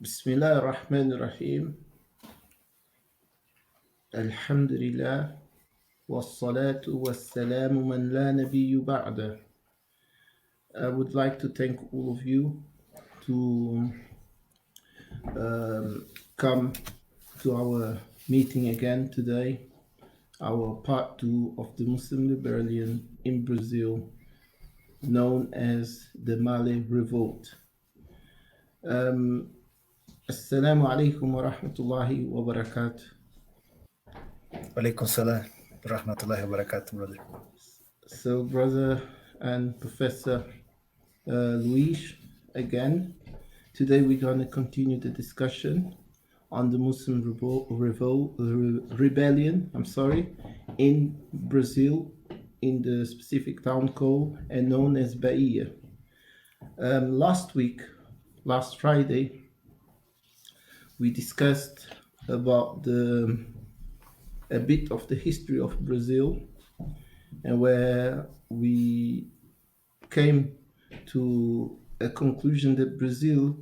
بسم الله الرحمن الرحيم. الحمد لله والصلاة والسلام من لا نبي بعده. I would like to thank all of you to come to our meeting again today, our part 2 of the Muslim Rebellion in Brazil, known as the Malay Revolt. Assalamu alaikum wa rahmatullahi wa barakatuh. Walaikum salam rahmatullahi wa barakatuh, brother. So, brother and Professor Luis, again, today we're going to continue the discussion on the Muslim rebellion, in Brazil, in the specific town called and known as Bahia. Last Friday, we discussed about a bit of the history of Brazil, and where we came to a conclusion that Brazil,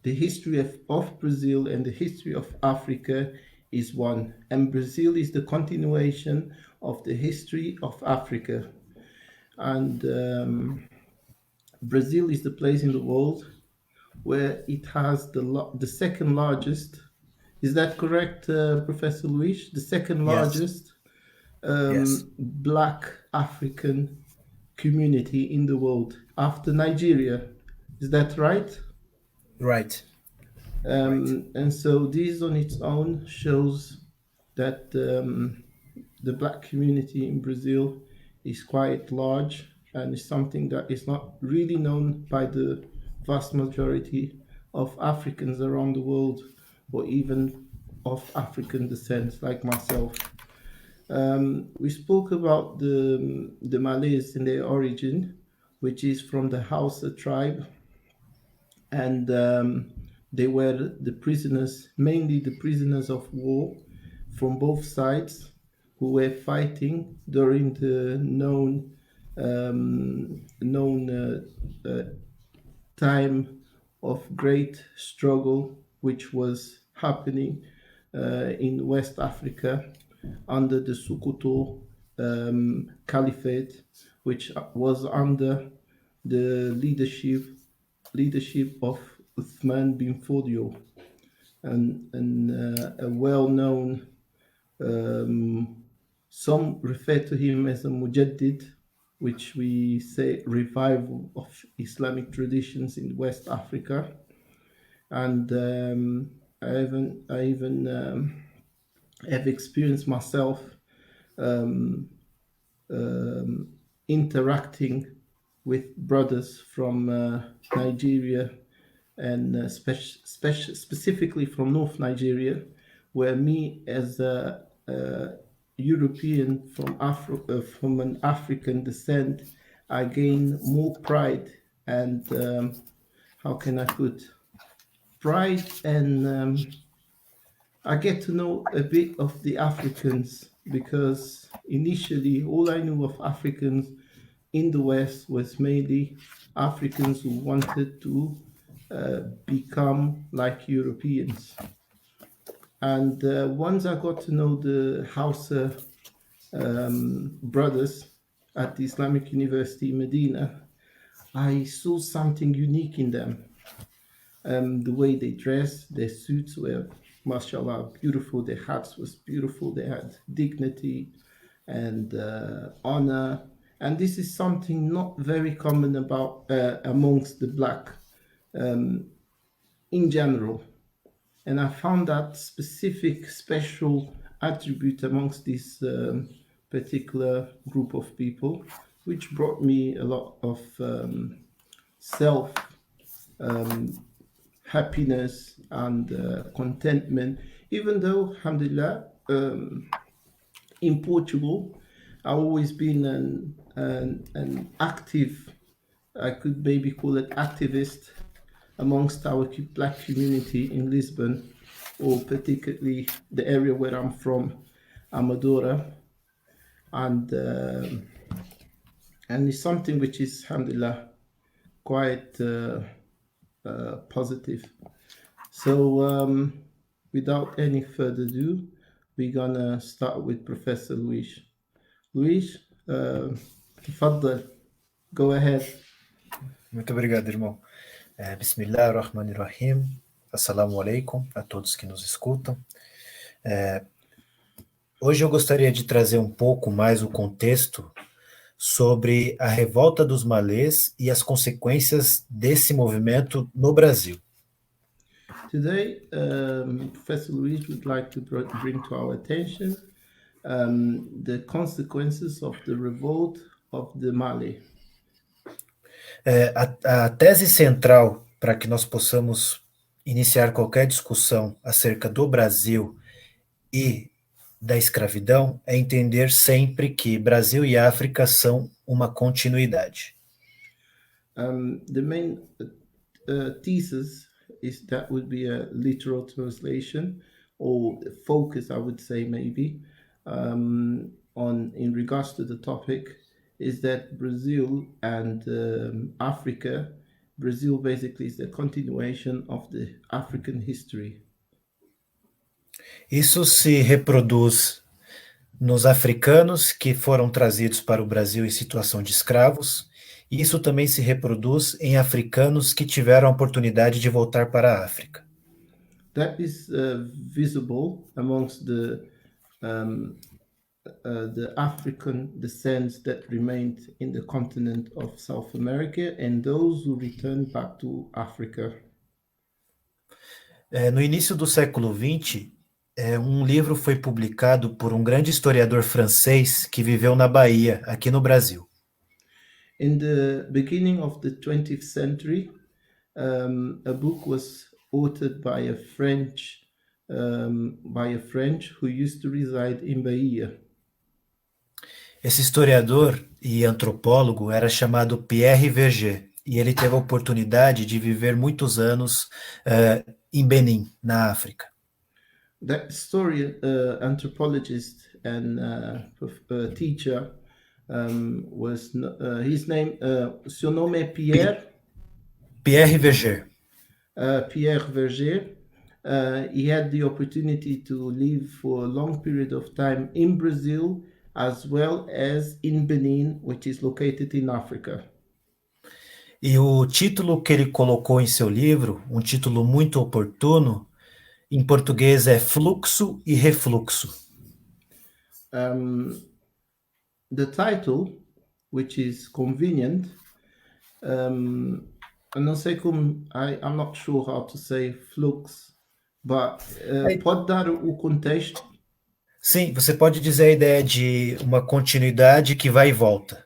the history of Brazil and the history of Africa is one, and Brazil is the continuation of the history of Africa. And Brazil is the place in the world where it has the second largest. Is that correct, Professor Luis? The second Yes. largest Yes. Black African community in the world after Nigeria. Is that right? Right. And so this on its own shows that the Black community in Brazil is quite large and is something that is not really known by the vast majority of Africans around the world, or even of African descent like myself. We spoke about the Malays and their origin, which is from the Hausa tribe, and they were the prisoners, mainly the prisoners of war from both sides, who were fighting during the known time of great struggle, which was happening in West Africa under the Sokoto Caliphate, which was under the leadership of Uthman bin Fodio, and a well-known, some refer to him as a mujaddid, which we say revival of Islamic traditions in West Africa. And I even have experienced myself interacting with brothers from Nigeria, and specifically from North Nigeria, where me as a European from an African descent, I gain more pride and how can I put pride, and I get to know a bit of the Africans, because initially all I knew of Africans in the West was mainly Africans who wanted to become like Europeans. And once I got to know the Hausa brothers at the Islamic University in Medina, I saw something unique in them. The way they dressed, their suits were, mashallah, beautiful. Their hats was beautiful. They had dignity and honor. And this is something not very common about amongst the Black in general. And I found that special attribute amongst this particular group of people, which brought me a lot of self happiness and contentment, even though, alhamdulillah, in Portugal, I've always been an active, I could maybe call it activist, amongst our Black community in Lisbon, or particularly the area where I'm from, Amadora, and it's something which is, alhamdulillah, quite positive. So, without any further ado, we're gonna start with Professor Luis. Luis, تفضل. Go ahead. Muito obrigado, irmão. Bismillah ar-Rahman ar-Rahim. Assalamu alaikum a todos que nos escutam. Hoje eu gostaria de trazer um pouco mais o contexto sobre a revolta dos malês e as consequências desse movimento no Brasil. Today, Professor Luis would like to bring to our attention the consequences of the revolt of the Mali. A tese central para que nós possamos iniciar qualquer discussão acerca do Brasil e da escravidão é entender sempre que Brasil e África são uma continuidade. The main thesis is that would be a literal translation or focus, I would say maybe, in regards to the topic, is that Brazil and Africa, Brazil basically is the continuation of the African history. Isso se reproduz nos africanos que foram trazidos para o Brasil em situação de escravos, e isso também se reproduz em africanos que tiveram a oportunidade de voltar para a África. That is visible amongst the African descents that remained in the continent of South America and those who returned back to Africa. No início do século XX, um livro foi publicado por um grande historiador francês que viveu na Bahia, aqui no Brasil. In the beginning of the 20th century, a book was authored by a French who used to reside in Bahia. Esse historiador e antropólogo era chamado Pierre Verger, e ele teve a oportunidade de viver muitos anos em Benin, na África. That historian, anthropologist and teacher was his name. Seu nome é Pierre. Pierre Verger. Pierre Verger. He had the opportunity to live for a long period of time in Brazil, as well as in Benin, which is located in Africa. E o título que ele colocou em seu livro, um título muito oportuno, em português é Fluxo e Refluxo. The title, which is convenient, eu não sei como, I'm not sure how to say flux, but pode dar o contexto? Sim, você pode dizer a ideia de uma continuidade que vai e volta.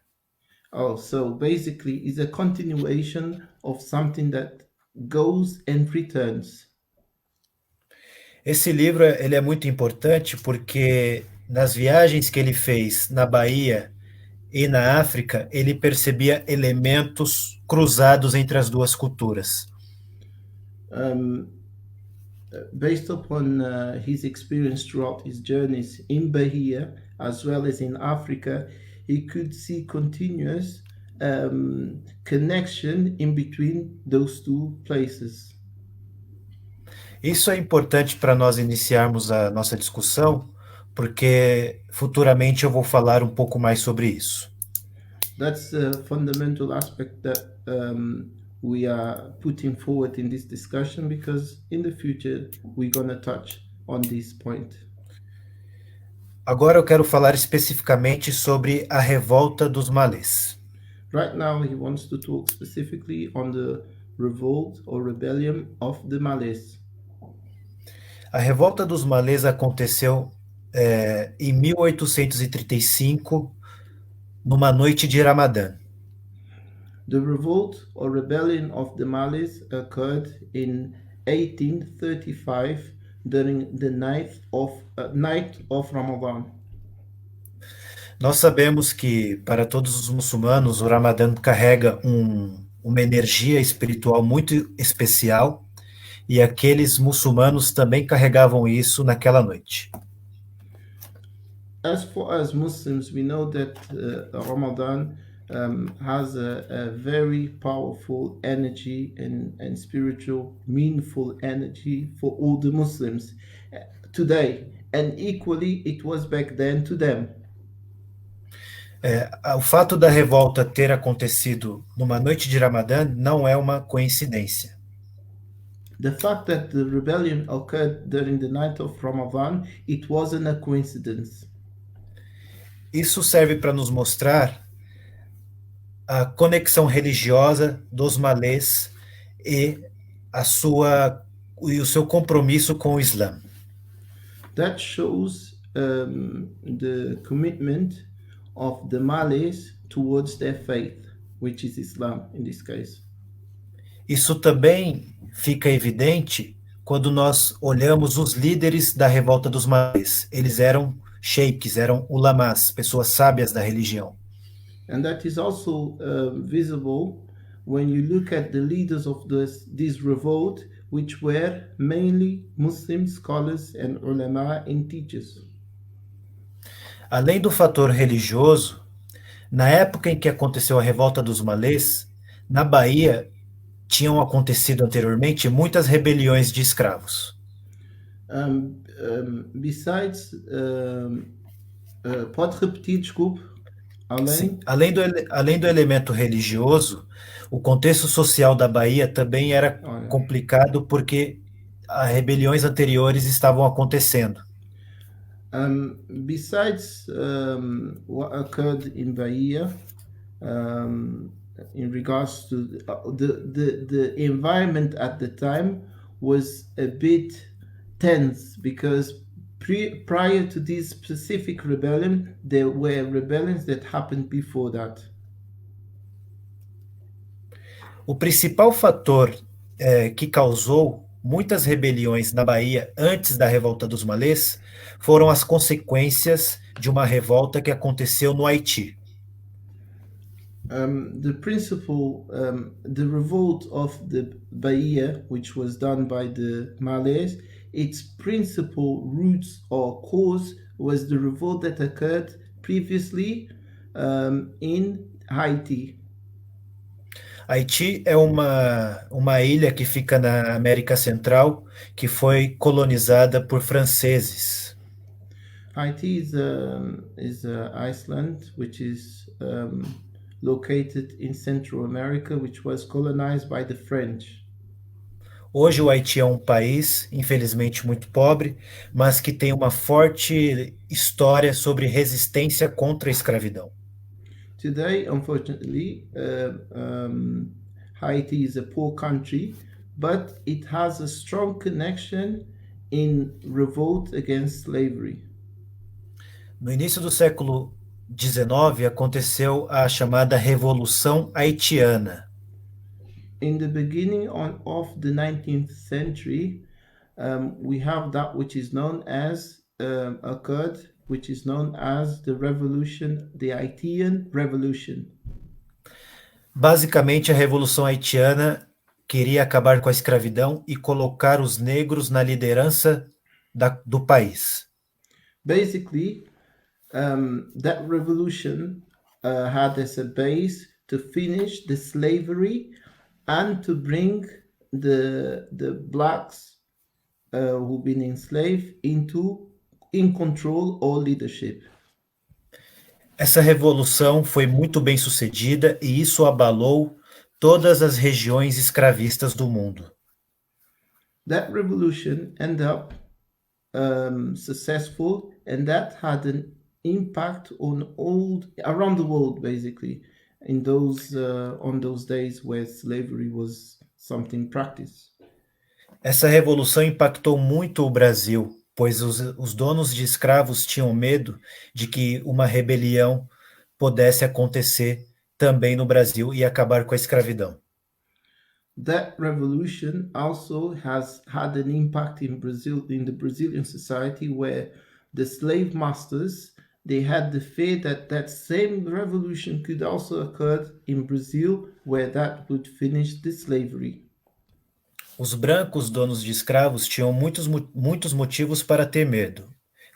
Oh, so basically it's a continuation of something that goes and returns. Esse livro ele é muito importante porque nas viagens que ele fez na Bahia e na África, ele percebia elementos cruzados entre as duas culturas. Based upon his experience throughout his journeys in Bahia as well as in Africa, he could see continuous connection in between those two places. Isso é importante para nós iniciarmos a nossa discussão, porque futuramente eu vou falar um pouco mais sobre isso. That's a fundamental aspect that we are putting forward in this discussion, because in the future we're going to touch on this point. Agora eu quero falar especificamente sobre a revolta dos malês. Right now he wants to talk specifically on the revolt or rebellion of the Malays. A revolta dos malês aconteceu em 1835, numa noite de Ramadã. The revolt or rebellion of the Malays occurred in 1835 during the night of Ramadan. Nós sabemos que para todos os muçulmanos o Ramadã carrega uma energia espiritual muito especial, e aqueles muçulmanos também carregavam isso naquela noite. As for us Muslims, we know that Ramadan has a very powerful energy and spiritual, meaningful energy for all the Muslims today, and equally it was back then to them. O fato da revolta ter acontecido numa noite de Ramadã não é uma coincidência. The fact that the rebellion occurred during the night of Ramadan, it wasn't a coincidence. Isso serve para nos mostrar a conexão religiosa dos malês e o seu compromisso com o Islã. That shows the commitment of the Malays towards their faith, which is Islam in this case. Isso também fica evidente quando nós olhamos os líderes da revolta dos malês. Eles eram sheiks, eram ulamás, pessoas sábias da religião. And that is also visible when you look at the leaders of this revolt, which were mainly Muslim scholars and ulama and teachers. Além do fator religioso, na época em que aconteceu a revolta dos malês, na Bahia tinham acontecido anteriormente muitas rebeliões de escravos. Besides, pode repetir, desculpe? Sim. Além do elemento religioso, o contexto social da Bahia também era complicado porque as rebeliões anteriores estavam acontecendo. Besides what occurred in Bahia, in regards to the environment at the time was a bit tense because prior to this specific rebellion, there were rebellions that happened before that. O principal fator que causou muitas rebeliões na Bahia antes da revolta dos malês foram as consequências de uma revolta que aconteceu no Haiti. The revolt of the Bahia, which was done by the Malays, its principal roots or cause was the revolt that occurred previously in Haiti. Haiti é uma ilha que fica na América Central, que foi colonizada por franceses. Haiti is Iceland, which is located in Central America, which was colonized by the French. Hoje o Haiti é um país, infelizmente, muito pobre, mas que tem uma forte história sobre resistência contra a escravidão. Today, unfortunately, Haiti is a poor country, but it has a strong connection in revolt against slavery. No início do século XIX, aconteceu a chamada Revolução Haitiana. In the beginning of the 19th century, we have that which is known as occurred, which is known as the revolution, the Haitian Revolution. Basicamente, a Revolução Haitiana queria acabar com a escravidão e colocar os negros na liderança do país. Basically, that revolution had as a base to finish the slavery and to bring the blacks who've been enslaved in control or leadership. Essa revolução foi muito bem sucedida e isso abalou todas as regiões escravistas do mundo. That revolution ended up successful, and that had an impact around the world, basically, on those days where slavery was something practiced. Essa revolução impactou muito o Brasil, pois os donos de escravos tinham medo de que uma rebelião pudesse acontecer também no Brasil e acabar com a escravidão. That revolution also has had an impact in Brazil, in the Brazilian society, where the slave masters, they had the fear that that same revolution could also occur in Brazil, where that would finish the slavery. Os brancos donos de escravos tinham muitos motivos para ter medo.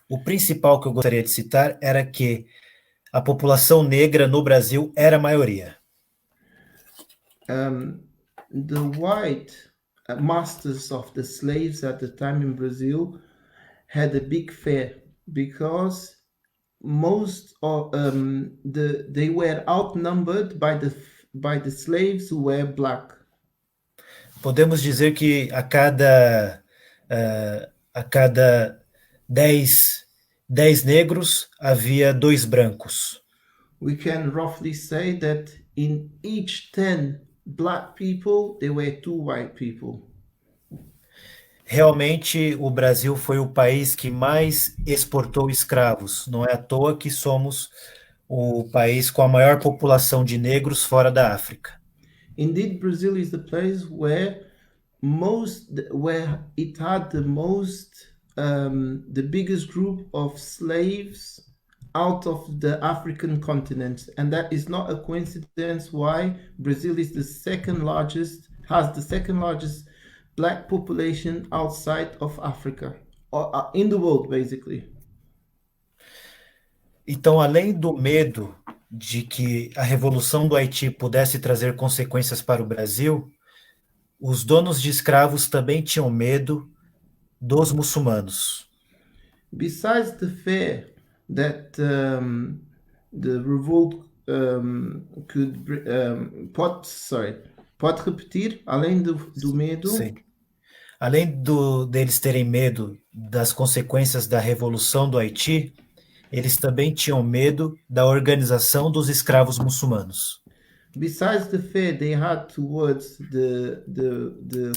O principal que eu gostaria de citar era que a população negra no Brasil era a maioria. The white masters of the slaves at the time in Brazil had a big fear because most of they were outnumbered by the slaves who were black. Podemos dizer que a cada 10 negros havia 2 brancos. We can roughly say that in each 10 black people, there were 2 white people. Realmente, o Brasil foi o país que mais exportou escravos. Não é à toa que somos o país com a maior população de negros fora da África. Indeed, Brazil is the place where it had the biggest group of slaves out of the African continent, and that is not a coincidence why Brazil is has the second largest black population outside of Africa, or in the world, basically. Então, além do medo de que a Revolução do Haiti pudesse trazer consequências para o Brasil, os donos de escravos também tinham medo dos muçulmanos. Besides the fear that the revolt pode repetir, além do medo. Sim. Além deles terem medo das consequências da Revolução do Haiti, eles também tinham medo da organização dos escravos muçulmanos. Besides the fear they had towards the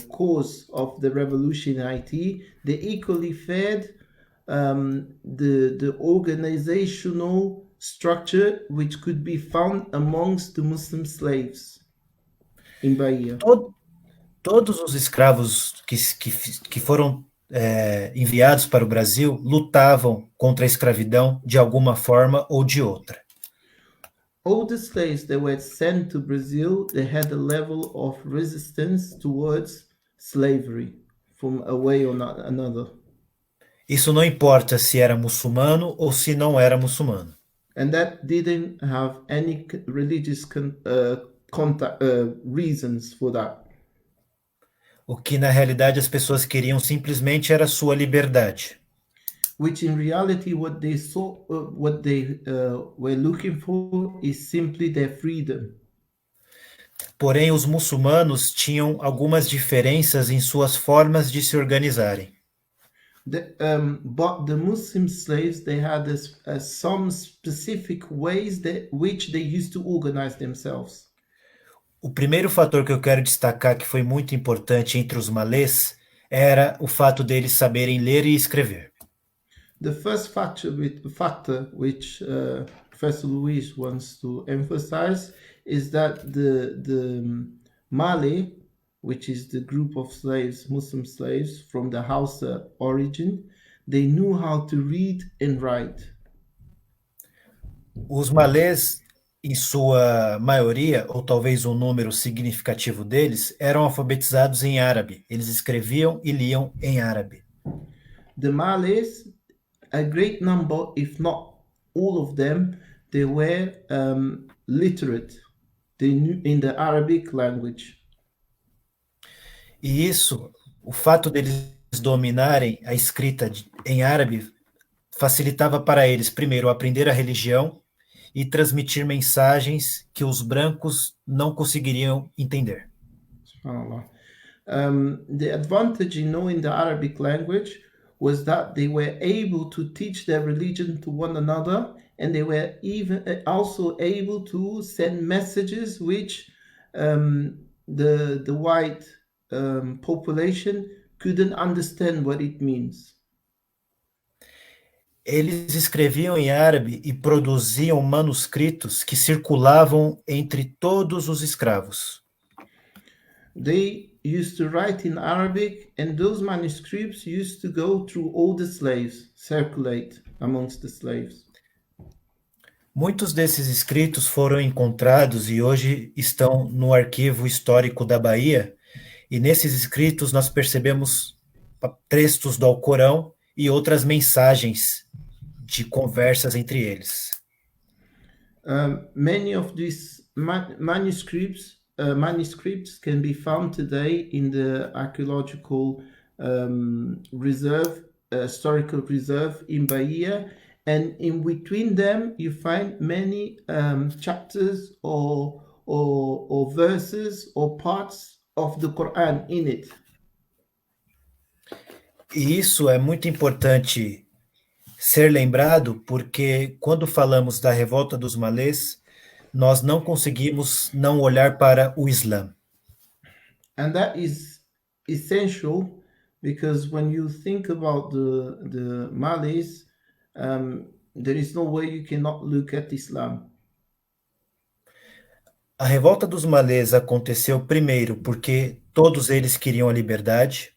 cause of the revolution in Haiti, they equally feared the organizational structure which could be found amongst the Muslim slaves in Bahia. Todos os escravos que foram enviados para o Brasil lutavam contra a escravidão de alguma forma ou de outra. All the slaves that were sent to Brazil, they had a level of resistance towards slavery from a way or another. Isso não importa se era muçulmano ou se não era muçulmano. And that didn't have any religious reasons for that. O que na realidade as pessoas queriam simplesmente era sua liberdade. Which in reality what they were looking for is simply their freedom. Porém, os muçulmanos tinham algumas diferenças em suas formas de se organizarem. But the Muslim slaves, they had some specific ways which they used to organize themselves. O primeiro fator que eu quero destacar que foi muito importante entre os malês era o fato deles saberem ler e escrever. The first factor which Professor Luis wants to emphasize is that the Malay, which is the group of slaves, Muslim slaves from the Hausa origin, they knew how to read and write. Os malês, em sua maioria, ou talvez um número significativo deles, eram alfabetizados em árabe. Eles escreviam e liam em árabe. The Malays, a great number, if not all of them, they were literate. They knew in the Arabic language. E isso, o fato deles dominarem a escrita em árabe, facilitava para eles, primeiro, aprender a religião e transmitir mensagens que os brancos não conseguiriam entender. The advantage in knowing the Arabic language was that they were able to teach their religion to one another, and they were even also able to send messages which the white population couldn't understand what it means. Eles escreviam em árabe e produziam manuscritos que circulavam entre todos os escravos. They used to write in Arabic, and those manuscripts used to go through all the slaves, circulate amongst the slaves. Muitos desses escritos foram encontrados e hoje estão no arquivo histórico da Bahia, e nesses escritos nós percebemos textos do Alcorão e outras mensagens de conversas entre eles. Many of these manuscripts can be found today in the archaeological historical reserve in Bahia, and in between them you find many chapters or verses or parts of the Quran in it. E isso é muito importante ser lembrado, porque quando falamos da revolta dos malês, nós não conseguimos não olhar para o Islã. And that is essential because when you think about the Malays, there is no way you cannot look at Islam. A revolta dos malês aconteceu primeiro porque todos eles queriam a liberdade.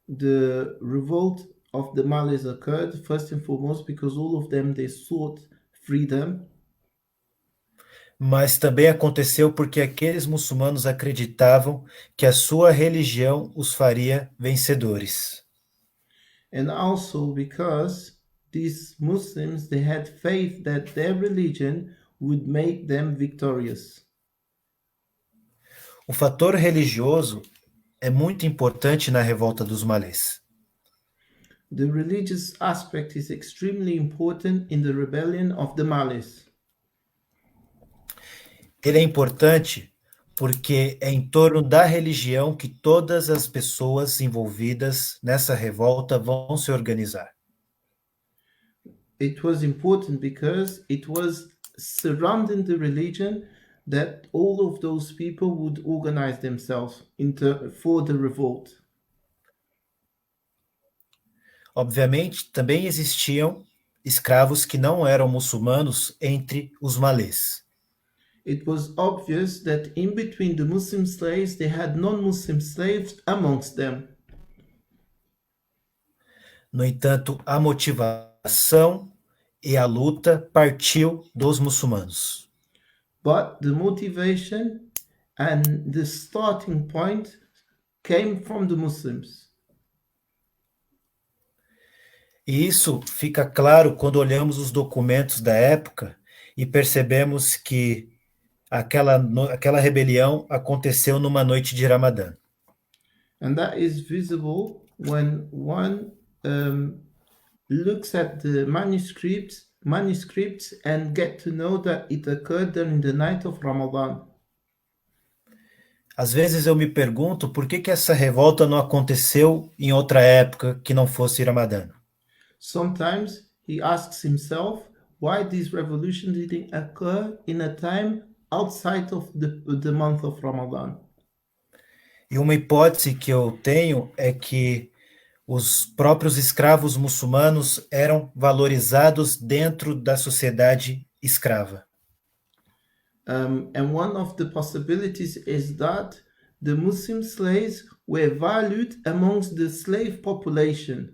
The revolt of the Malays occurred first and foremost because all of them they sought freedom. Mas também aconteceu porque aqueles muçulmanos acreditavam que a sua religião os faria vencedores. And also because these Muslims they had faith that their religion would make them victorious. O fator religioso é muito importante na revolta dos malês. The religious aspect is extremely important in the rebellion of the Malays. Ele é importante porque é em torno da religião que todas as pessoas envolvidas nessa revolta vão se organizar. It was important because it was surrounding the religion that all of those people would organize themselves for the revolt. Obviamente, também existiam escravos que não eram muçulmanos entre os malês. It was obvious that in between the Muslim slaves, they had non-Muslim slaves amongst them. No entanto, a motivação e a luta partiu dos muçulmanos. But the motivation and the starting point came from the Muslims. E isso fica claro quando olhamos os documentos da época e percebemos que aquela rebelião aconteceu numa noite de Ramadã. And that is visible when one looks at the manuscripts and get to know that it occurred during the night of Ramadan. Às vezes eu me pergunto por que essa revolta não aconteceu em outra época que não fosse Ramadã. Sometimes he asks himself why this revolution didn't occur in a time outside of the month of Ramadan. E uma hipótese que eu tenho é que os próprios escravos muçulmanos eram valorizados dentro da sociedade escrava. And one of the possibilities is that the Muslim slaves were valued amongst the slave population.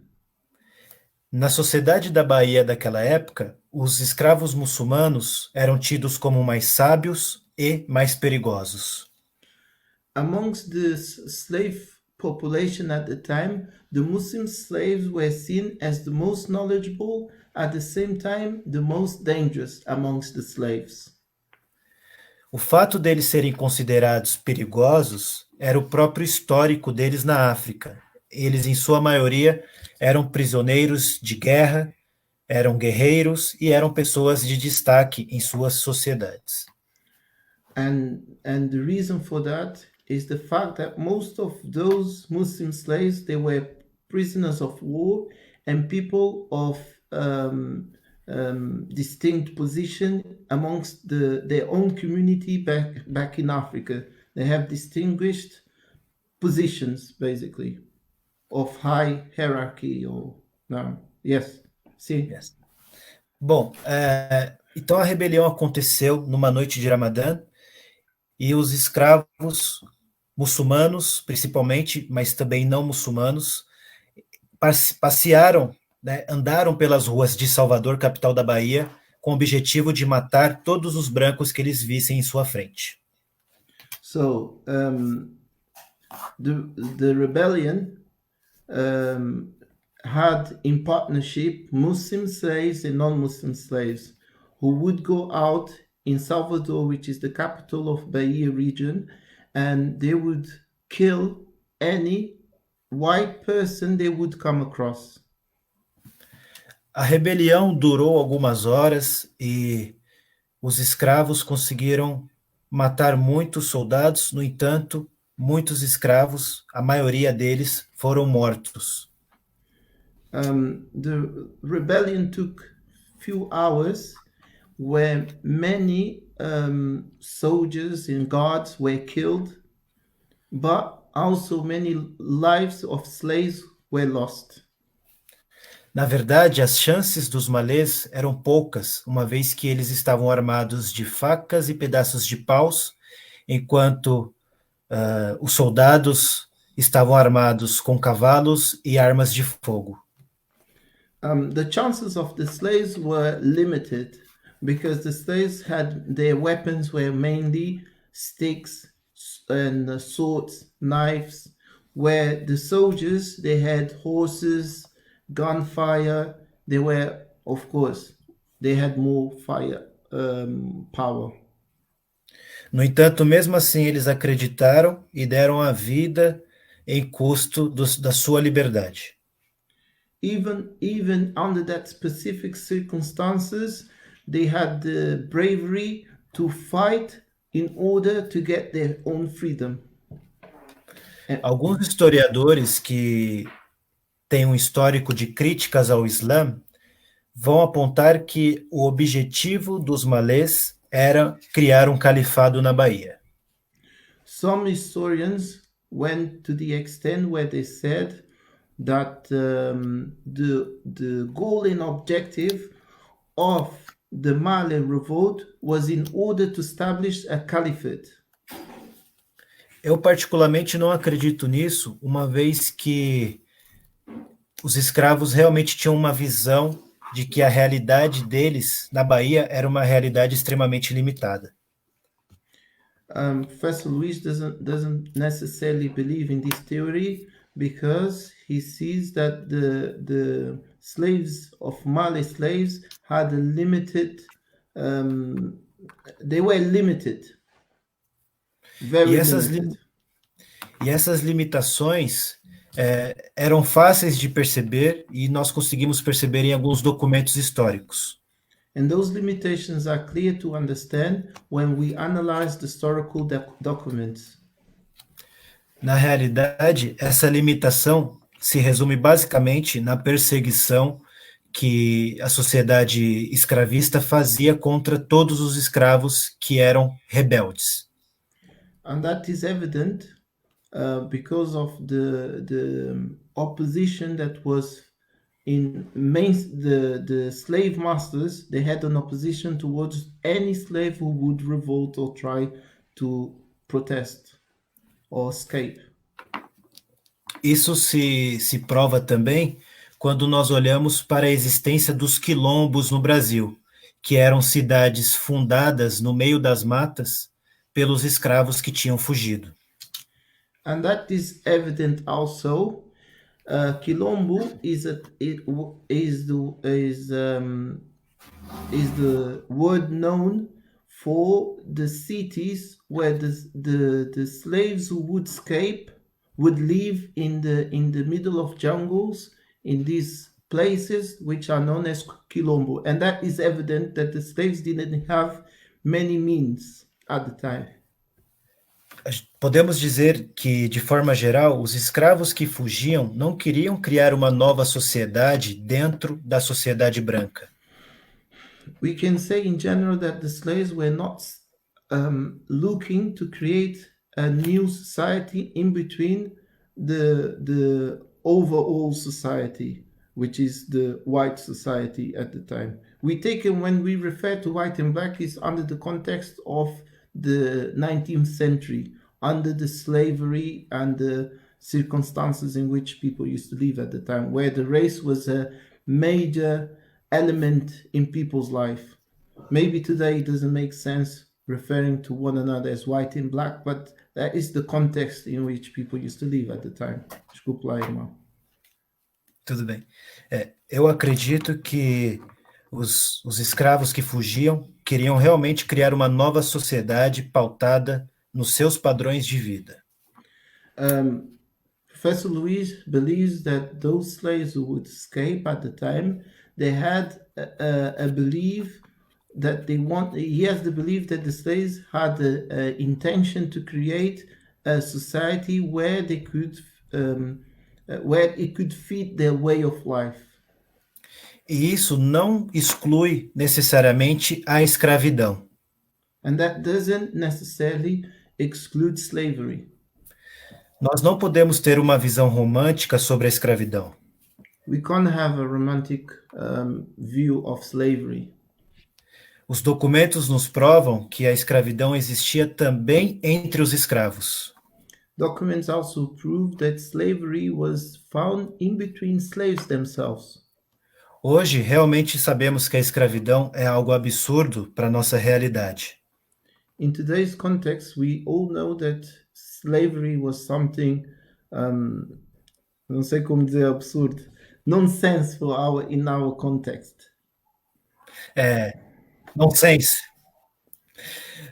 Na sociedade da Bahia daquela época, os escravos muçulmanos eram tidos como mais sábios e mais perigosos. Amongst the slave population at the time, the Muslim slaves were seen as the most knowledgeable, at the same time, the most dangerous amongst the slaves. O fato deles serem considerados perigosos era o próprio histórico deles na África. Eles, em sua maioria, eram prisioneiros de guerra, eram guerreiros e eram pessoas de destaque em suas sociedades. And the reason for that is the fact that most of those Muslim slaves, they were prisoners of war and people of distinct position amongst their own community back in Africa. They have distinguished positions, basically, of high hierarchy or no. Yes. Sim. Yes. Bom, então a rebelião aconteceu numa noite de Ramadã e os escravos muçulmanos, principalmente, mas também não muçulmanos, passearam, né, andaram pelas ruas de Salvador, capital da Bahia, com o objetivo de matar todos os brancos que eles vissem em sua frente. So, the rebellion had in partnership Muslim slaves and non-Muslim slaves who would go out in Salvador, which is the capital of Bahia region, and they would kill any white person they would come across. A rebelião durou algumas horas e os escravos conseguiram matar muitos soldados. No entanto, muitos escravos, a maioria deles, foram mortos. The rebellion took few hours, where many soldiers and guards were killed, but also many lives of slaves were lost. Na verdade, as chances dos malês eram poucas, uma vez que eles estavam armados de facas e pedaços de paus, enquanto os soldados estavam armados com cavalos e armas de fogo. The chances of the slaves were limited because the slaves their weapons were mainly sticks and swords, knives, where the soldiers they had horses, gunfire. They had more fire power. No entanto, mesmo assim, eles acreditaram e deram a vida em custo da sua liberdade. Even under that specific circumstances, they had the bravery to fight in order to get their own freedom. Alguns historiadores que têm um histórico de críticas ao Islã vão apontar que o objetivo dos malês era criar um califado na Bahia. Some historians went to the extent where they said that the goal and objective of the Malay revolt was in order to establish a caliphate. Eu particularmente não acredito nisso, uma vez que os escravos realmente tinham uma visão de que a realidade deles na Bahia era uma realidade extremamente limitada. Professor Luis doesn't necessarily believe in this theory because he sees that the slaves of Malay slaves had a limited, they were limited, very limited. E essas limitações eram fáceis de perceber e nós conseguimos perceber em alguns documentos históricos. And those limitations are clear to understand when we analyze the historical documents. Na realidade, essa limitação se resume basicamente na perseguição que a sociedade escravista fazia contra todos os escravos que eram rebeldes. And that is evident because of the opposition that was in the slave masters. They had an opposition towards any slave who would revolt or try to protest or escape. Isso se prova também quando nós olhamos para a existência dos quilombos no Brasil, que eram cidades fundadas no meio das matas pelos escravos que tinham fugido. And that is evident also. Quilombo is the word known for the cities where the slaves who would escape would live in the middle of jungles in these places which are known as Quilombo, and that is evident that the slaves didn't have many means at the time. Podemos dizer que, de forma geral, os escravos que fugiam não queriam criar uma nova sociedade dentro da sociedade branca. We can say in general that the slaves were not looking to create a new society in between the overall society, which is the white society at the time. When we refer to white and black, is under the context of the 19th century, under the slavery and the circumstances in which people used to live at the time, where the race was a major element in people's life. Maybe today it doesn't make sense referring to one another as white and black, but that is the context in which people used to live at the time. Desculpa lá, irmão. Tudo bem. Eu acredito que Os escravos que fugiam queriam realmente criar uma nova sociedade pautada nos seus padrões de vida. Professor Luis believes that those slaves who would escape at the time, they had a belief that he has the belief that the slaves had the intention to create a society where they could, where it could fit their way of life. E isso não exclui necessariamente a escravidão. And that doesn't necessarily exclude slavery. Nós não podemos ter uma visão romântica sobre a escravidão. We can't have a romantic view of slavery. Os documentos nos provam que a escravidão existia também entre os escravos. Documents also prove that slavery was found in between slaves themselves. Hoje, realmente sabemos que a escravidão é algo absurdo para a nossa realidade. In today's context, we all know that slavery was something, não sei como dizer absurdo, nonsense in our context. Nonsense.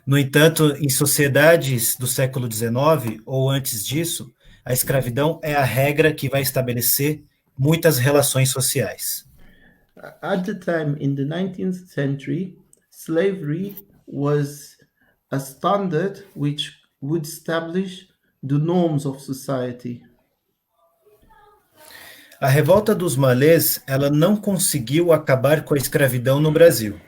No entanto, em sociedades do século XIX ou antes disso, a escravidão é a regra que vai estabelecer muitas relações sociais. At the time, in the 19th century, slavery was a standard which would establish the norms of society. A revolta dos malês, ela não conseguiu acabar com a escravidão no Brasil.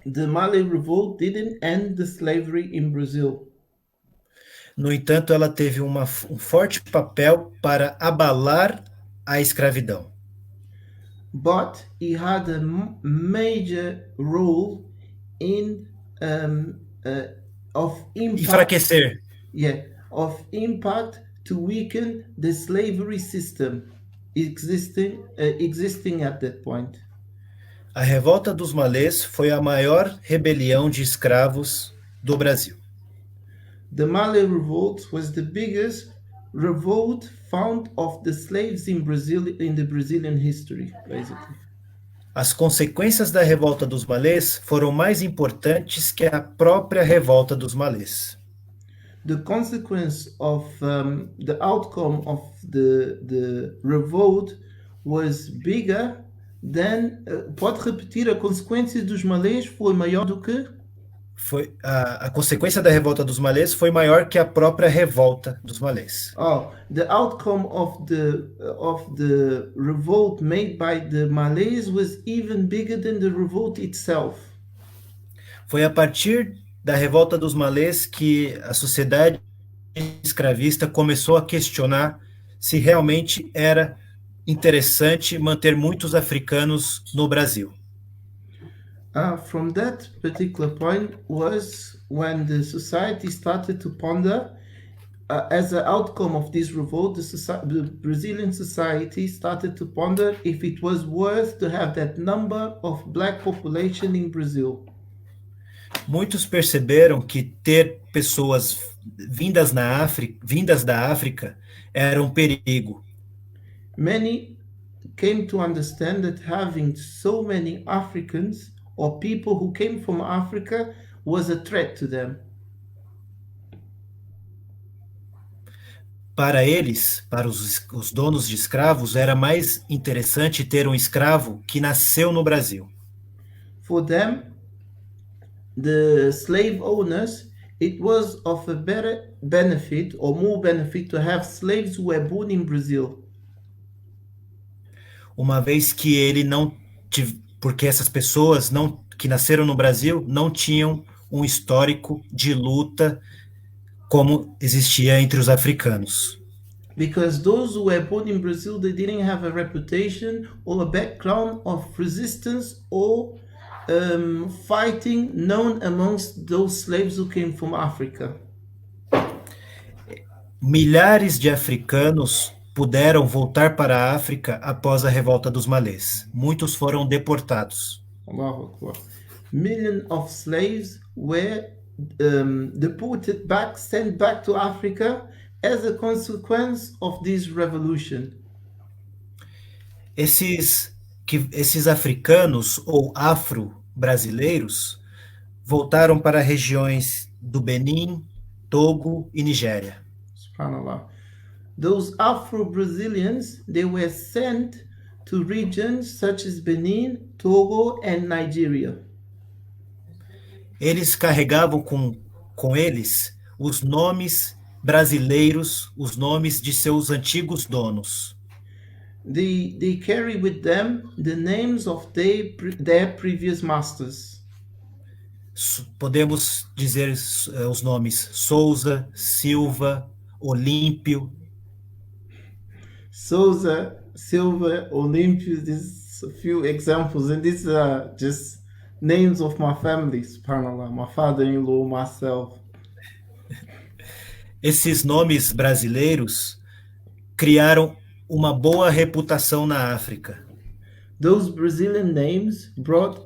The Malay Revolt didn't end the slavery in Brazil. No entanto, ela teve um forte papel para abalar a escravidão. But he had a major role in of impact. Enfraquecer. Of impact to weaken the slavery system existing at that point. A revolta dos malês foi a maior rebelião de escravos do Brasil. The Malay Revolt was the biggest revolt found of the slaves in Brazil in the Brazilian history, basically. As consequências da revolta dos malês foram mais importantes que a própria revolta dos malês. The consequence of the outcome of the revolt was bigger than. Pode repetir, a consequência dos malês foi maior do que? Foi a consequência da revolta dos malês foi maior que a própria revolta dos malês. The outcome of the revolt made by the Malays was even bigger than the revolt itself. Foi a partir da revolta dos malês que a sociedade escravista começou a questionar se realmente era interessante manter muitos africanos no Brasil. From that particular point was when the society started to ponder, as an outcome of this revolt, the Brazilian society started to ponder if it was worth to have that number of black population in Brazil. Muitos perceberam que ter pessoas vindas da África era um perigo. Many came to understand that having so many Africans or people who came from Africa was a threat to them. Para eles, para os donos de escravos, era mais interessante ter um escravo que nasceu no Brasil. For them, the slave owners, it was of a better benefit or more benefit to have slaves who were born in Brazil. Uma vez que porque essas pessoas que nasceram no Brasil não tinham um histórico de luta como existia entre os africanos. Because those who were born in Brazil, they didn't have a reputation or a background of resistance or fighting known amongst those slaves who came from Africa. Milhares de africanos puderam voltar para a África após a revolta dos malês. Muitos foram deportados. Allahu Akbar. Millions of slaves were deported back, sent back to Africa as a consequence of this revolution. Esses que esses africanos ou afro-brasileiros voltaram para regiões do Benin, Togo e Nigéria. Subhanallah. Those Afro-Brazilians, they were sent to regions such as Benin, Togo, and Nigeria. Eles carregavam com eles os nomes brasileiros, os nomes de seus antigos donos. They carry with them the names of their previous masters. Podemos dizer os nomes Souza, Silva, Olímpio. Souza, Silva, Olympus, these a few examples, and these are just names of my family, subhanAllah, my father-in-law, myself. Esses nomes brasileiros criaram uma boa reputação na África. Those Brazilian names brought,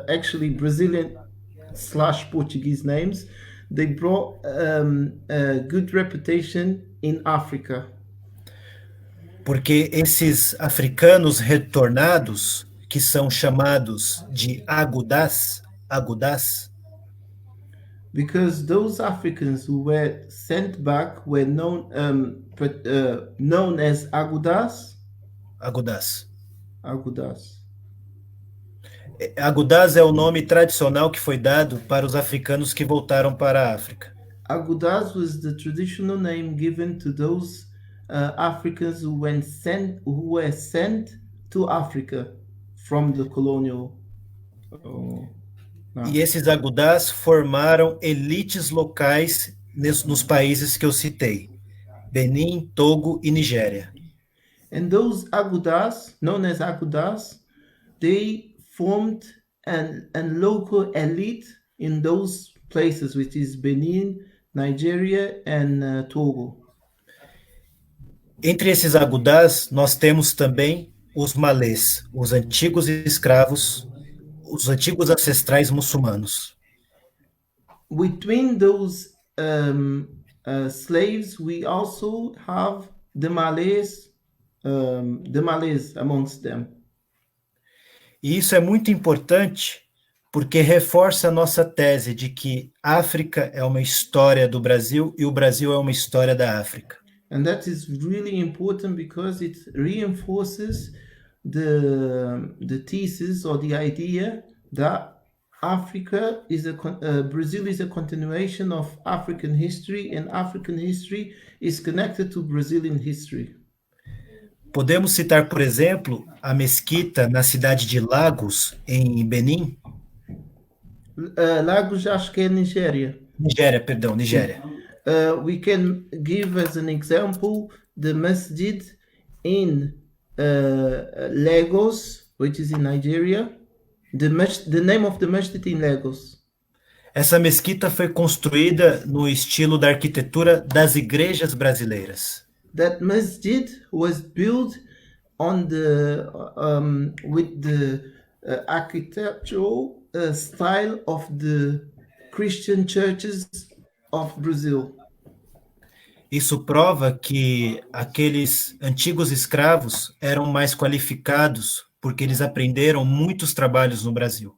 actually Brazilian/Portuguese names, they brought a good reputation in Africa. Porque esses africanos retornados, que são chamados de agudás, Because those Africans who were sent back were known as agudas. Agudás. Agudas. Agudás é o nome tradicional que foi dado para os africanos que voltaram para a África. Agudas was the traditional name given to those Africans who were sent to Africa from the colonial. E esses agudás formaram elites locais nos países que eu citei: Benin, Togo e Nigéria. And those agudas, known as agudas, they formed a local elite in those places, which is Benin, Nigeria, and Togo. Entre esses agudás, nós temos também os malês, os antigos escravos, os antigos ancestrais muçulmanos. Between those slaves, we also have the Malays amongst them. E isso é muito importante porque reforça a nossa tese de que África é uma história do Brasil e o Brasil é uma história da África. And that is really important because it reinforces the thesis or the idea that Brazil is a continuation of African history, and African history is connected to Brazilian history. Podemos citar, por exemplo, a mesquita na cidade de Lagos, em Benin. Lagos, acho que é Nigéria. Nigéria. We can give as an example the masjid in Lagos, which is in Nigeria. The name of the masjid in Lagos. Essa mesquita foi construída no estilo da arquitetura das igrejas brasileiras. That masjid was built on with the architectural style of the Christian churches of Brazil. Isso prova que aqueles antigos escravos eram mais qualificados porque eles aprenderam muitos trabalhos no Brasil.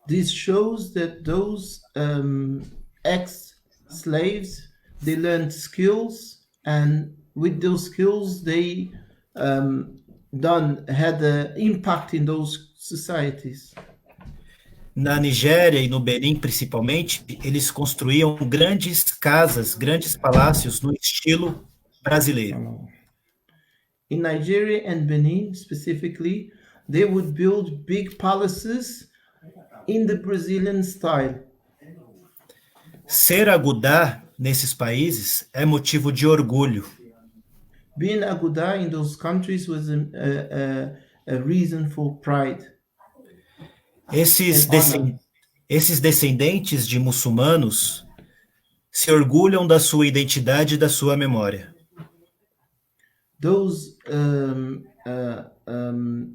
This shows that those ex-slaves, they learned skills, and with those skills they had an impact in those societies. Na Nigéria e no Benin, principalmente, eles construíam grandes casas, grandes palácios no estilo brasileiro. In Nigeria and Benin specifically, they would build big palaces in the Brazilian style. Ser agudá nesses países é motivo de orgulho. Being agudá in those countries was a reason for pride. Esses descendentes de muçulmanos se orgulham da sua identidade e da sua memória. Those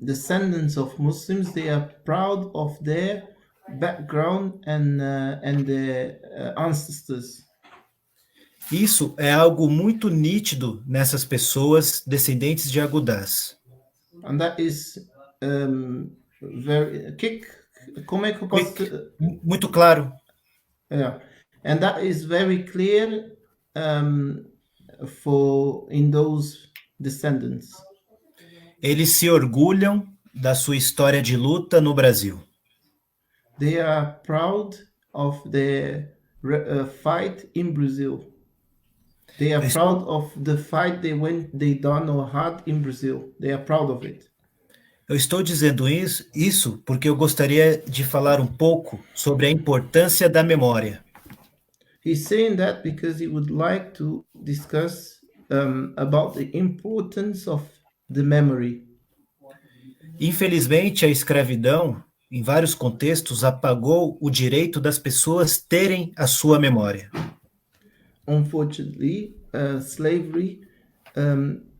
descendants of Muslims, they are proud of their background and their ancestors. Isso é algo muito nítido nessas pessoas descendentes de agudás. And that is very como é que eu posso Quick, muito claro. yeah. And that is very clear um, for in those descendants. Eles se orgulham da sua história de luta no Brasil. They are proud of their fight in Brazil. They are Eu proud estou, of the fight they done or had in Brazil. They are proud of it. eu estou dizendo isso porque eu gostaria de falar um pouco sobre a importância da memória. He's saying that because he would like to discuss about the importance of the memory. Infelizmente, a escravidão, em vários contextos, apagou o direito das pessoas terem a sua memória. Unfortunately, slavery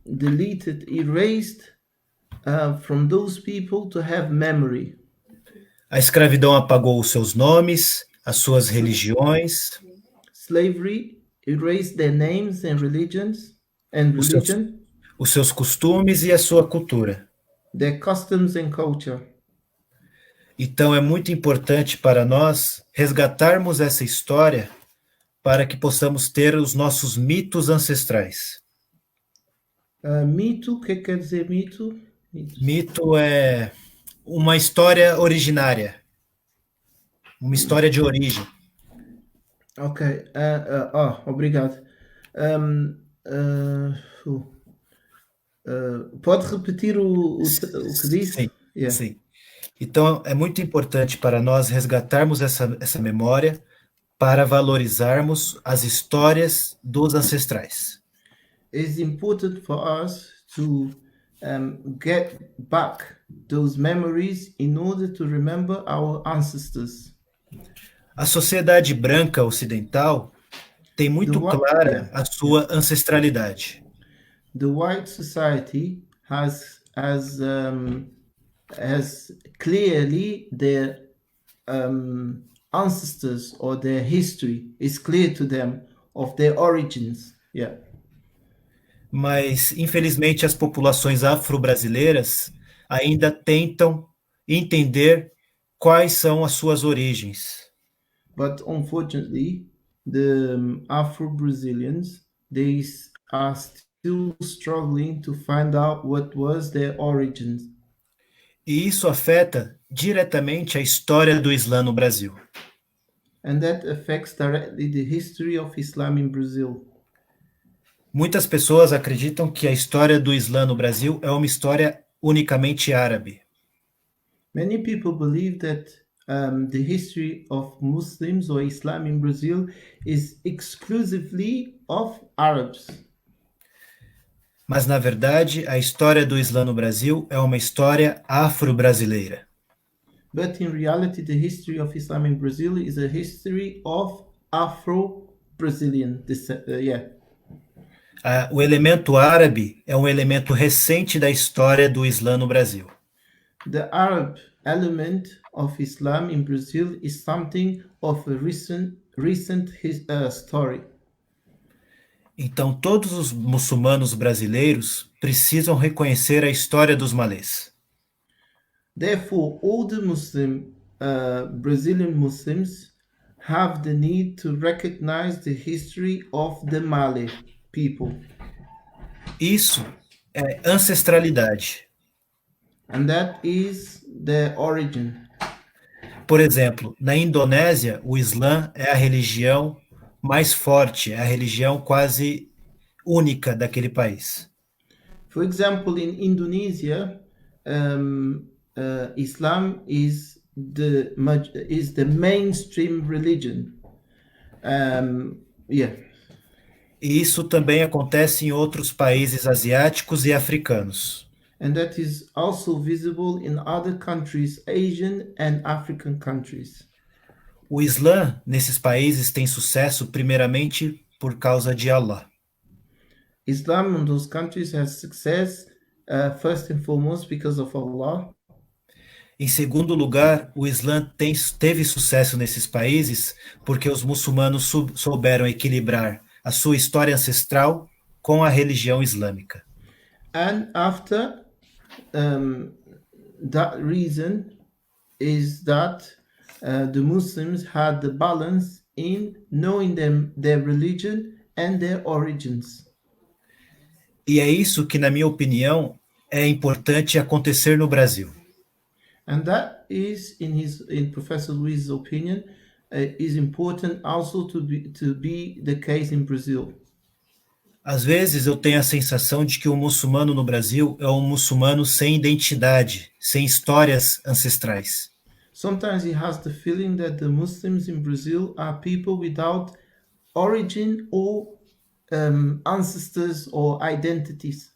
erased from those people to have memory. A escravidão apagou os seus nomes, as suas religiões, Slavery erased their names and religions and os seus, religion, os seus costumes e a sua cultura. their customs and culture. Então, é muito importante para nós resgatarmos essa história para que possamos ter os nossos mitos ancestrais. Mito, o que quer dizer mito? Mito é uma história originária, uma história de origem. Ok, obrigado. Pode repetir o que disse? Sim, Yeah. sim. Então, é muito importante para nós resgatarmos essa memória para valorizarmos as histórias dos ancestrais. It's important for us to get back those memories in order to remember our ancestors. A sociedade branca ocidental tem muito clara a sua ancestralidade. The white society has clearly their ancestors or their history is clear to them of their origins. Yeah. Mas, infelizmente, as populações afro-brasileiras ainda tentam entender quais são as suas origens. But unfortunately, the Afro-Brazilians, they are still struggling to find out what was their origins. E isso afeta diretamente a história do Islã no Brasil. And that affects directly the history of Islam in Brazil. Muitas pessoas acreditam que a história do Islã no Brasil é uma história unicamente árabe. Many people believe that the history of Muslims or Islam in Brazil is exclusively of Arabs. Mas, na verdade, a história do Islã no Brasil é uma história afro-brasileira. But in reality, the history of Islam in Brazil is a history of Afro-Brazilian descent. O elemento árabe é um elemento recente da história do Islã no Brasil. The Arab element of Islam in Brazil is something of a recent story. Então, todos os muçulmanos brasileiros precisam reconhecer a história dos malês. Therefore, all the Brazilian Muslims have the need to recognize the history of the Malay people. Isso é ancestralidade. And that is their origin. Por exemplo, na Indonésia, o Islã é a religião mais forte, é a religião quase única daquele país. For example, in Indonesia, Islam is the mainstream religion. E isso também acontece em outros países asiáticos e africanos. And that is also visible in other countries, Asian and African countries. O Islã nesses países tem sucesso primeiramente por causa de Allah. Islam in those countries has success first and foremost because of Allah. Em segundo lugar, o Islã teve sucesso nesses países porque os muçulmanos souberam equilibrar a sua história ancestral com a religião islâmica. And after that reason is that the Muslims had the balance in knowing their religion and their origins. E é isso que, na minha opinião, é importante acontecer no Brasil. And that is, in Professor Luiz's opinion, is important also to be the case in Brazil. Às vezes eu tenho a sensação de que o muçulmano no Brasil é um muçulmano sem identidade, sem histórias ancestrais. Sometimes he has the feeling that the Muslims in Brazil are people without origin or ancestors or identities.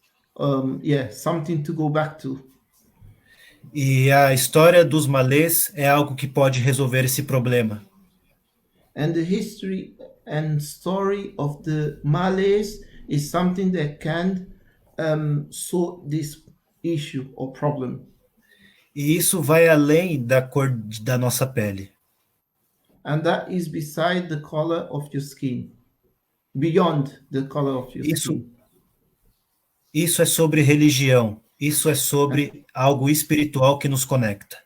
Something to go back to. E a história dos malês é algo que pode resolver esse problema. And the history and story of the Malays is something that can sort this issue or problem. E isso vai além da cor da nossa pele. And that is beside the color of your skin. Beyond the color of your skin. Isso é sobre religião. Isso é sobre algo espiritual que nos conecta.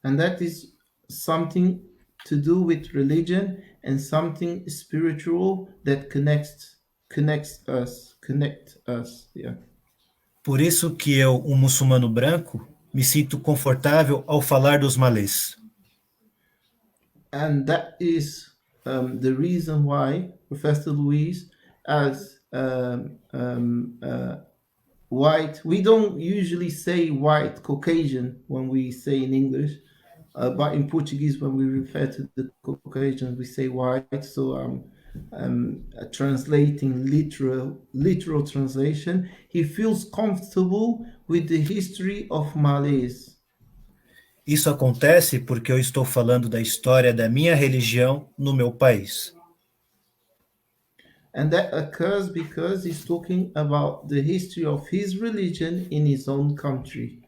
And that is something to do with religion and something spiritual that connects us. Yeah. Por isso que eu, um muçulmano branco, me sinto confortável ao falar dos malês. And that is the reason why Professor Luiz, as white, we don't usually say white, Caucasian when we say in English, but in Portuguese when we refer to the Caucasians we say white. So translating literal translation, he feels comfortable with the history of Malays. Isso acontece porque eu estou falando da história da minha religião no meu país. And that occurs because he's talking about the history of his religion in his own country.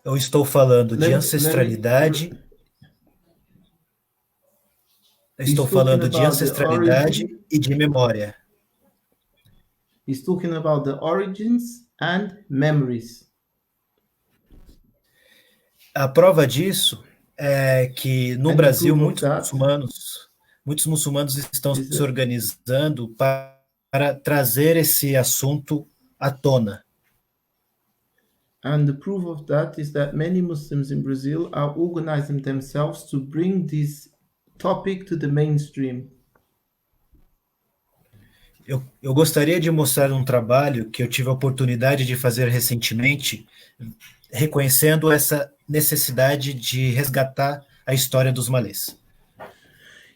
Eu estou falando de ancestralidade. Eu estou falando de ancestralidade e de memória. He's talking about the origins and memories. A prova disso é que no Brasil muitos muçulmanos estão se organizando para trazer esse assunto à tona. And the proof of that is that many Muslims in Brazil are organizing themselves to bring this topic to the mainstream. Eu gostaria de mostrar um trabalho que eu tive a oportunidade de fazer recentemente, reconhecendo essa necessidade de resgatar a história dos malês.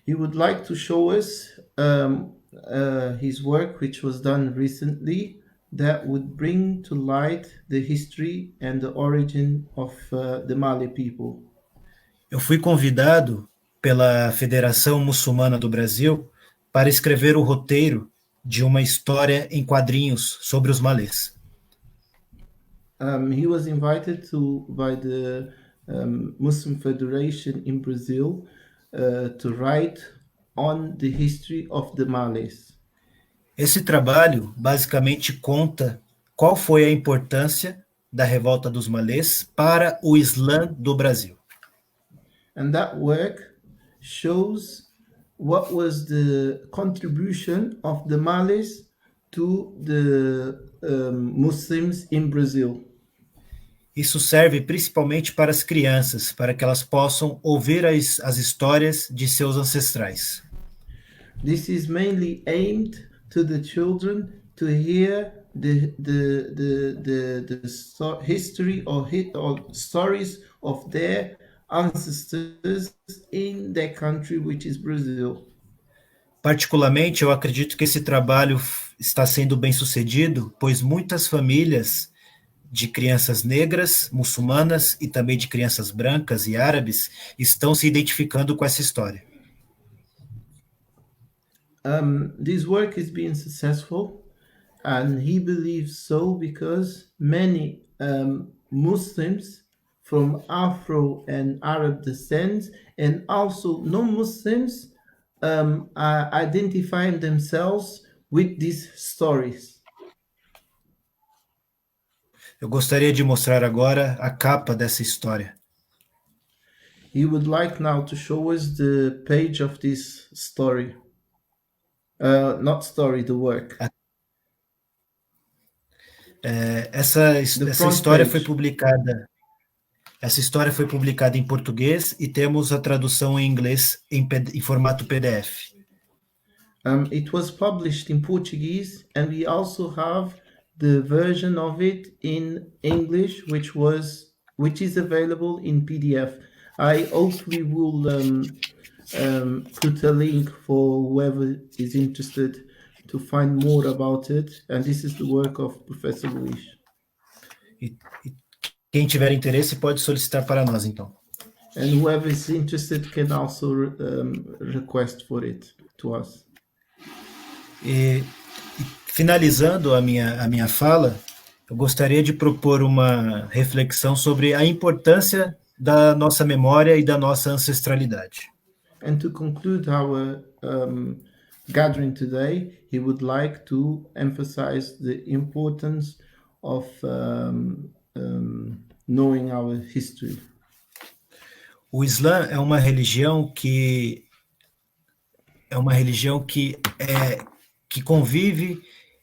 He would like to show us his work, which was done recently, that would bring to light the history and the origin of the Malay people. Eu fui convidado pela Federação Muçulmana do Brasil para escrever o roteiro de uma história em quadrinhos sobre os malês. He was invited by the Muslim Federation in Brazil to write on the history of the Malays. Esse trabalho basicamente conta qual foi a importância da revolta dos malês para o Islã do Brasil. And that work shows what was the contribution of the Malays to the Muslims in Brazil. Isso serve principalmente para as crianças, para que elas possam ouvir as histórias de seus ancestrais. This is mainly aimed to the children to hear the history or stories of their ancestors in their country, which is Brazil. Particularmente, eu acredito que esse trabalho está sendo bem sucedido, pois muitas famílias de crianças negras, muçulmanas e também de crianças brancas e árabes estão se identificando com essa história. This work is being successful, and he believes so because many Muslims from Afro and Arab descent and also non-Muslims are identifying themselves with these stories. Eu gostaria de mostrar agora a capa dessa história. He would like now to show us the page of this story. Not story, the work. Essa front história page. foi publicada. Essa história foi publicada em português e temos a tradução em inglês em formato PDF. It was published in Portuguese, and we also have the version of it in English, which is available in PDF. I hope we will put a link for whoever is interested to find more about it. And this is the work of Professor Luís. E quem tiver interesse pode solicitar para nós, então. And whoever is interested can also request for it to us. E finalizando a minha fala, eu gostaria de propor uma reflexão sobre a importância da nossa memória e da nossa ancestralidade. And to conclude our gathering today, he would like to emphasize the importance of knowing our history. O Islã é uma religião que que convive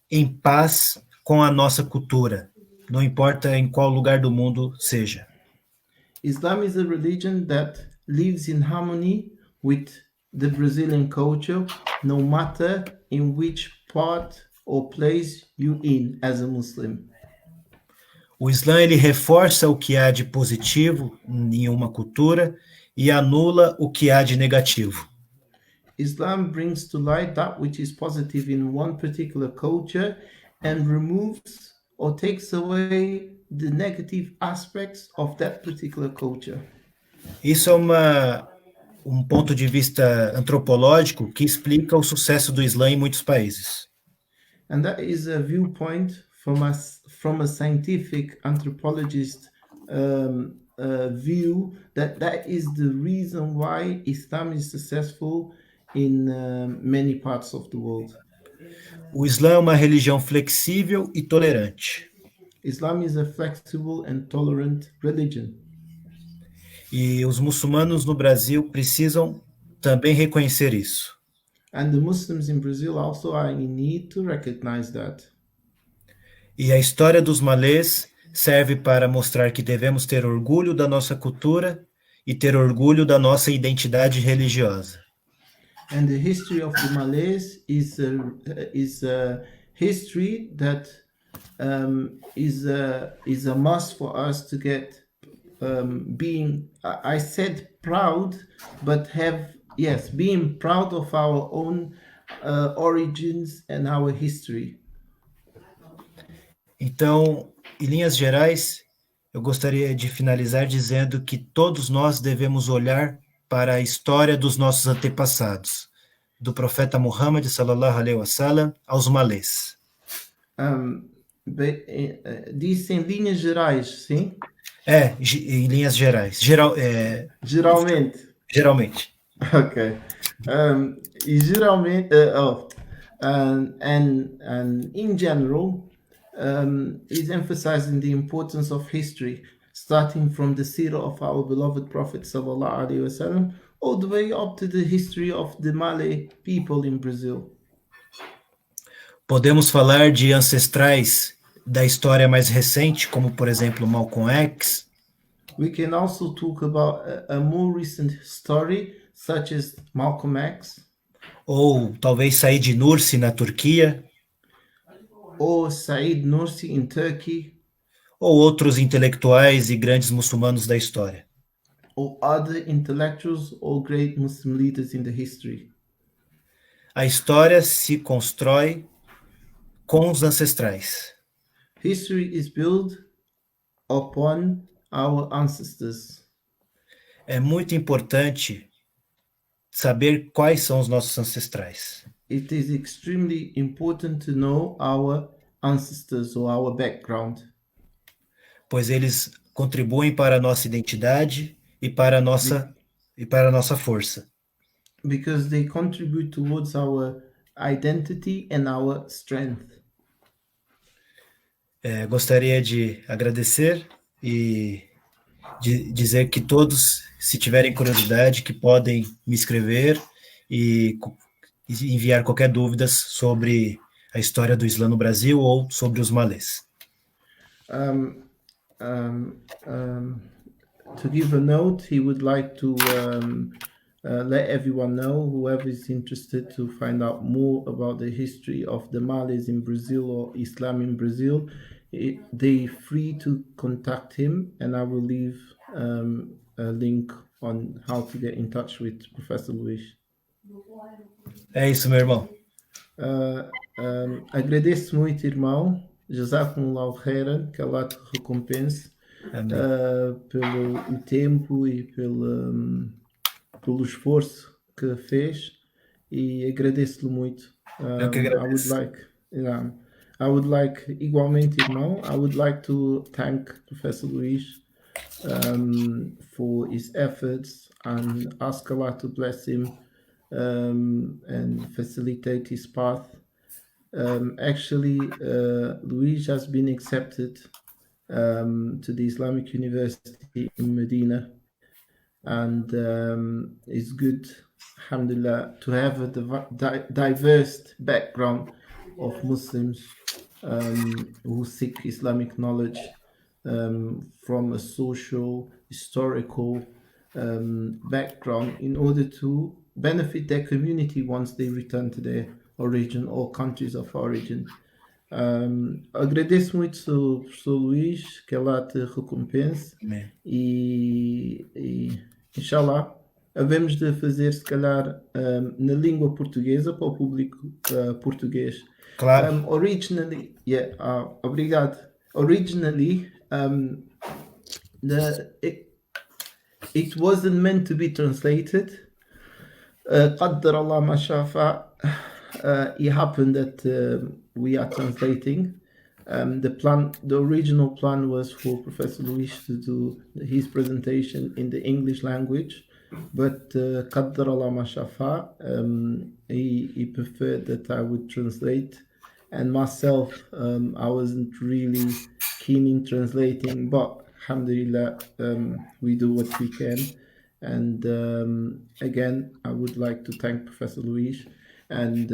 em paz com a nossa cultura, não importa em qual lugar do mundo seja. Islam is a religion that lives in harmony with the Brazilian culture, no matter in which part or place you in as a Muslim. O Islã ele reforça o que há de positivo em uma cultura e anula o que há de negativo. Islam brings to light that which is positive in one particular culture and removes or takes away the negative aspects of that particular culture. Isso é um ponto de vista antropológico que explica o sucesso do Islã em muitos países. And that is a viewpoint from a scientific anthropologist view that is the reason why Islam is successful in many parts of the world. O Islã é uma religião flexível e tolerante. Islam is a flexible and tolerant religion. E os muçulmanos no Brasil precisam também reconhecer isso. And the Muslims in Brazil also are in need to recognize that. E a história dos malês serve para mostrar que devemos ter orgulho da nossa cultura e ter orgulho da nossa identidade religiosa. And the history of the Malays is a history that is a must for us to get being. I said proud, but being proud of our own origins and our history. Então, em linhas gerais, eu gostaria de finalizar dizendo que todos nós devemos olhar para a história dos nossos antepassados, do profeta Muhammad sallallahu alaihi wasallam aos malês. Disse em linhas gerais, sim? Em linhas gerais. Geralmente. Geralmente. Ok. E geralmente, and in general, is emphasizing the importance of history, starting from the seerah of our beloved Prophet sallallahu alaihi wasallam, all the way up to the history of the Malay people in Brazil. Podemos falar de ancestrais da história mais recente, como por exemplo Malcolm X. We can also talk about a more recent story, such as Malcolm X. Ou talvez Said Nursi na Turquia. Or Said Nursi in Turkey. Ou outros intelectuais e grandes muçulmanos da história. Or other intellectuals or great Muslim leaders in the history. A história se constrói com os ancestrais. History is built upon our ancestors. É muito importante saber quais são os nossos ancestrais. It is extremely important to know our ancestors or our background. Pois eles contribuem para a nossa identidade e para a nossa força. Because they contribute towards our identity and our strength. Gostaria de agradecer e de dizer que todos, se tiverem curiosidade, que podem me escrever e enviar qualquer dúvidas sobre a história do Islã no Brasil ou sobre os malês. Um, um, um, to give a note, he would like to let everyone know, whoever is interested to find out more about the history of the Malays in Brazil or Islam in Brazil, they're free to contact him, and I will leave a link on how to get in touch with Professor Luís. É isso, meu irmão. Agradeço muito, irmão. Jazakumullahu khairan, que Allah te recompense pelo o tempo e pelo esforço que fez, e agradeço-lhe muito. Eu que agradeço. I would like, igualmente, irmão, I would like to thank Professor Luís for his efforts and ask Allah to bless him and facilitate his path. Actually, Luís has been accepted to the Islamic University in Medina, and it's good, alhamdulillah, to have a diverse background of Muslims who seek Islamic knowledge from a social, historical background in order to benefit their community once they return to their origin or countries of origin. Agradeço muito ao professor Luís, que Allah te recompense. Amém. E inshallah, havemos de fazer, se calhar, na língua portuguesa para o público português. Claro. Originally, obrigado. Originally, it wasn't meant to be translated. قدر الله ما شاء فعل. It happened that we are translating. The original plan was for Professor Luís to do his presentation in the English language, but قدر الله ما شاء فعل, he preferred that I would translate, and myself, I wasn't really keen in translating, but alhamdulillah, we do what we can. And again, I would like to thank Professor Luís. And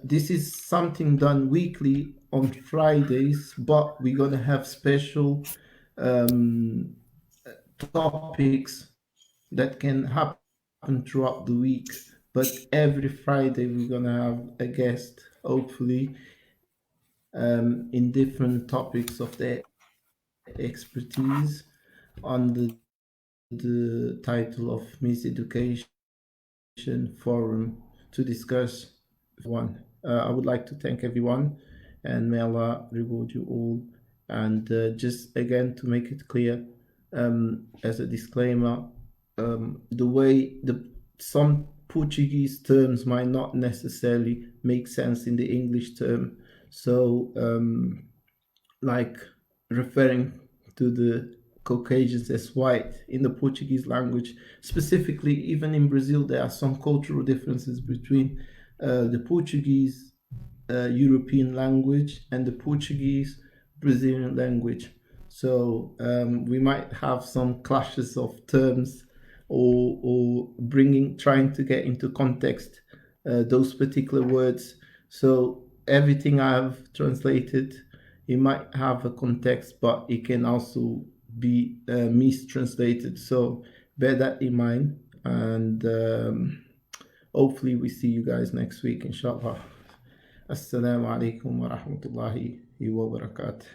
this is something done weekly on Fridays, but we're gonna have special topics that can happen throughout the week. But every Friday we're gonna have a guest, hopefully, in different topics of their expertise, on the title of Miss Education Forum, to discuss one. I would like to thank everyone, and may Allah reward you all. And just again to make it clear, as a disclaimer, the way some Portuguese terms might not necessarily make sense in the English term. So, like referring to the Caucasians as white in the Portuguese language, specifically, even in Brazil, there are some cultural differences between the Portuguese European language and the Portuguese Brazilian language. So we might have some clashes of terms, or trying to get into context those particular words. So everything I've translated, it might have a context, but it can also be mistranslated. So bear that in mind, and hopefully we see you guys next week, inshallah. Assalamu alaikum wa rahmatullahi wa barakatuh.